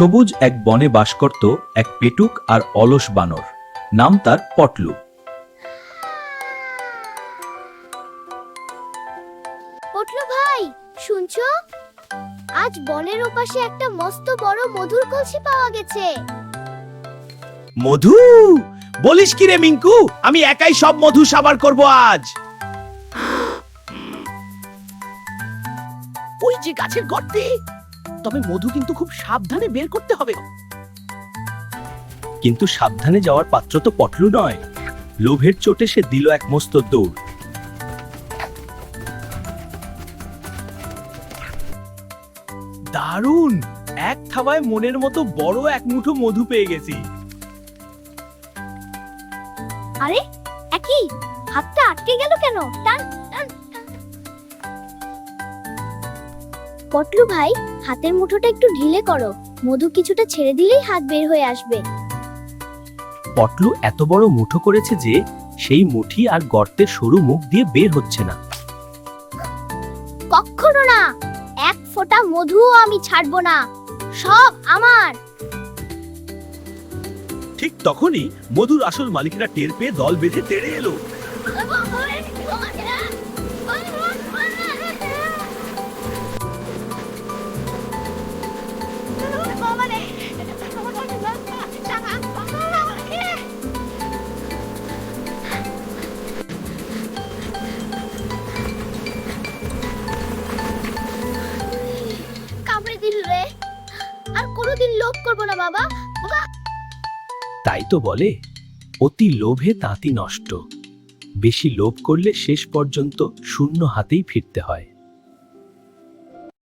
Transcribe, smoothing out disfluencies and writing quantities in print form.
সবুজ এক বনে বাস করত এক পেটুক আর অলস বানর। নাম তার পটলু। পটলু ভাই, শুনছো? আজ বনের ওপাশে একটা মস্ত বড় মধুর কলসি পাওয়া গেছে। মধু? বলিস কি রে মিঙ্কু, আমি একাই সব মধু সাবার করব আজ। ওই যে গাছের গর্তে, তবে মধু কিন্তু খুব সাবধানে বের করতে হবে। কিন্তু সাবধানে যাওয়ার পাত্র তো পটলু নয়। লোভের চোটে সে দিল এক মস্ত দৌড়। দারুণ! এক থাবায় মনের মতো বড় এক মুঠো মধু পেয়ে গেছি। আরে একই, হাতটা আটকে গেল কেন? টান টান টান। পটলু ভাই, হাতের মুঠোটা একটু ঢিলে করো। মধু কিছুটা ছেড়ে দিলেই হাত বের হয়ে আসবে। পটলু এত বড় মুঠো করেছে যে সেই মুঠি আর গর্তের সরু মুখ দিয়ে বের হচ্ছে না। কখনো না, এক ফোঁটা মধুও আমি ছাড়বো না। সব আমার। ঠিক তখনই মধুর আসল মালিকরা টের পেয়ে দল বেঁধে তেড়ে এলো। কামড়ে দিল রে। আর কোনোদিন লোভ করবো না বাবা। বাবা, তাই তো বলে, অতি লোভে তাঁতি নষ্ট। বেশি লোভ করলে শেষ পর্যন্ত শূন্য হাতেই ফিরতে হয়।